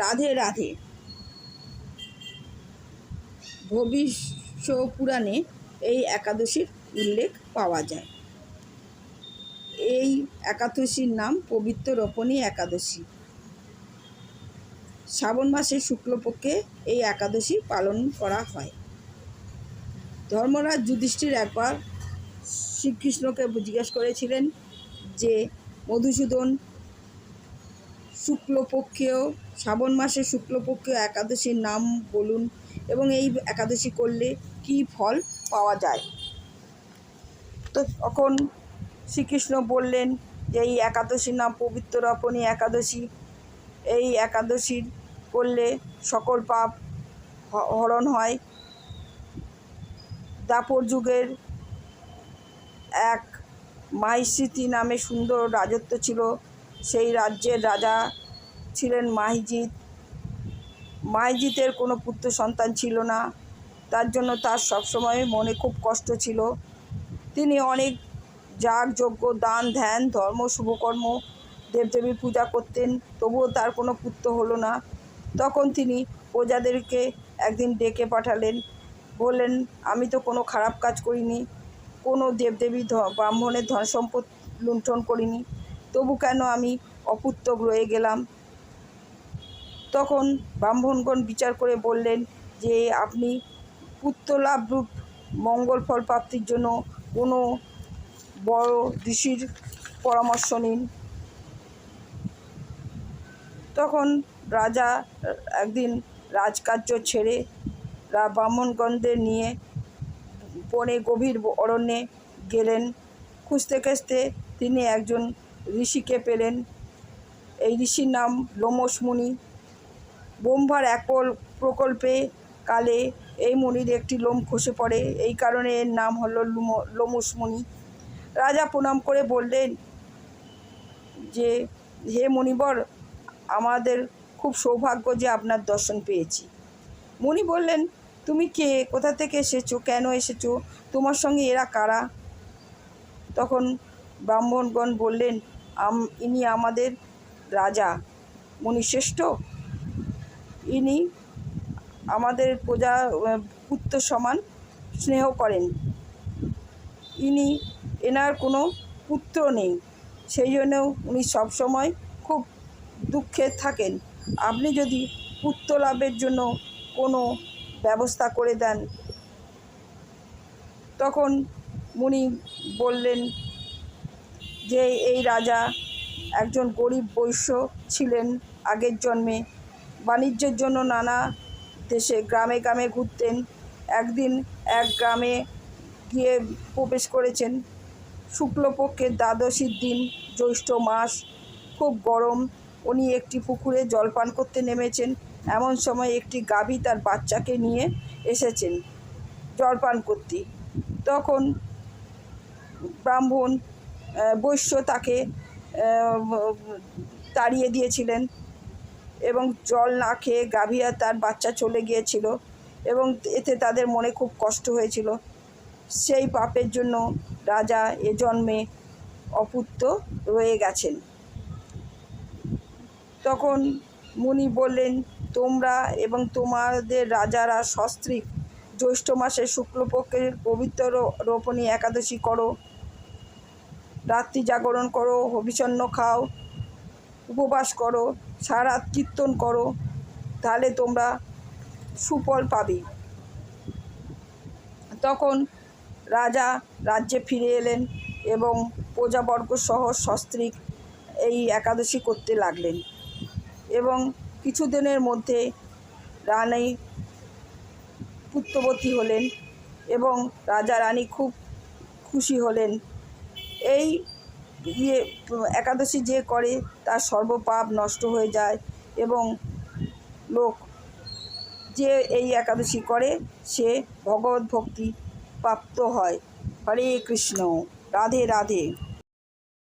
রাধে রাধে। ভবিষ্য পুরাণে এই একাদশীর উল্লেখ পাওয়া যায়। এই একাদশীর নাম পবিত্র রোপণী একাদশী। শ্রাবণ মাসের শুক্লপক্ষে এই একাদশী পালন করা হয়। ধর্মরাজ যুধিষ্ঠির একবার শ্রীকৃষ্ণকে জিজ্ঞেস করেছিলেন যে মধুসূদন শুক্লপক্ষেও শ্রাবণ মাসের শুক্লপক্ষেও একাদশীর নাম বলুন এবং এই একাদশী করলে কী ফল পাওয়া যায়। তো তখন শ্রীকৃষ্ণ বললেন যে এই একাদশীর নাম পবিত্র রোপণী একাদশী। এই একাদশীর করলে সকল পাপ হরণ হয়। দ্বাপর যুগের এক মাহিষ্মতি নামে সুন্দর রাজত্ব ছিল। সেই রাজ্যের রাজা ছিলেন মাহিজিৎ। মাহিজিতের কোনো পুত্র সন্তান ছিল না। তার জন্য তার সবসময় মনে খুব কষ্ট ছিল। তিনি অনেক যাগ যজ্ঞ দান ধ্যান ধর্ম শুভকর্ম দেবদেবীর পূজা করতেন, তবুও তার কোনো পুত্র হলো না। তখন তিনি প্রজাদেরকে একদিন ডেকে পাঠালেন, বললেন আমি তো কোনো খারাপ কাজ করিনি, কোনো দেবদেবী ব্রাহ্মণের ধন সম্পদ লুণ্ঠন করিনি, তবু কেন আমি অপুত্র রয়ে গেলাম। তখন ব্রাহ্মণগণ বিচার করে বললেন যে আপনি পুত্রলাভরূপ মঙ্গল ফল প্রাপ্তির জন্য কোনো বড় ঋষির পরামর্শ নিন। তখন রাজা একদিন রাজকার্য ছেড়ে ব্রাহ্মণগণদের নিয়ে বনে গভীর অরণ্যে গেলেন। খুঁজতে খুঁজতে তিনি একজন ঋষিকে পেলেন। এই ঋষির নাম লোমশ মুনি। ব্রহ্মার এক প্রকল্পে কালে এই মুনির একটি লোম খসে পড়ে, এই কারণে এর নাম হলো লোমশ মুনি। রাজা প্রণাম করে বললেন যে হে মুনিবর, আমাদের খুব সৌভাগ্য যে আপনার দর্শন পেয়েছি। মুনি বললেন তুমি কে, কোথা থেকে এসেছো, কেন এসেছো, তোমার সঙ্গে এরা কারা? তখন ব্রাহ্মণগণ বললেন ইনি আমাদের রাজা মুনিশ্রেষ্ঠ। ইনি আমাদের প্রজা পুত্র সমান স্নেহ করেন। এনার কোনো পুত্র নেই, সেই জন্য উনি সবসময় খুব দুঃখে থাকেন। আপনি যদি পুত্র লাভের জন্য কোনো ব্যবস্থা করে দেন। তখন মুনি বললেন যে এই রাজা একজন গরিব বৈশ্য ছিলেন আগের জন্মে। বাণিজ্যের জন্য নানা দেশে গ্রামে গ্রামে ঘুরতেন। একদিন এক গ্রামে গিয়ে প্রবেশ করেছেন। শুক্লপক্ষের দ্বাদশীর দিন, জ্যৈষ্ঠ মাস, খুব গরম। উনি একটি পুকুরে জলপান করতে নেমেছেন। এমন সময় একটি গাভী তার বাচ্চাকে নিয়ে এসেছেন জলপান করতে। তখন ব্রাহ্মণ বৈশ্য তাকে তাড়িয়ে দিয়েছিলেন এবং জল না খেয়ে গাভী আর তার বাচ্চা চলে গিয়েছিল এবং এতে তাদের মনে খুব কষ্ট হয়েছিল। সেই পাপের জন্য রাজা এ জন্মে অপুত্র রয়ে গেছেন। তখন মুনি বললেন তোমরা এবং তোমাদের রাজারা সস্ত্রীক জ্যৈষ্ঠ মাসের শুক্লপক্ষের পবিত্র রোপণী একাদশী করো, রাত্রি জাগরণ করো, হবিষণ্য খাও, উপবাস করো, সারা রাত কীর্তন করো, তাহলে তোমরা সুফল পাবে। তখন রাজা রাজ্যে ফিরে এলেন এবং প্রজাবর্গ সহ সস্ত্রীক এই একাদশী করতে লাগলেন এবং কিছুদিনের মধ্যে রানী পুত্রবতী হলেন এবং রাজা রানী খুব খুশি হলেন। এই একাদশী যে করে তার সর্বপাপ নষ্ট হয়ে যায় এবং লোক যে এই একাদশী করে সে ভগবত ভক্তি প্রাপ্ত হয়। হরে কৃষ্ণ, রাধে রাধে।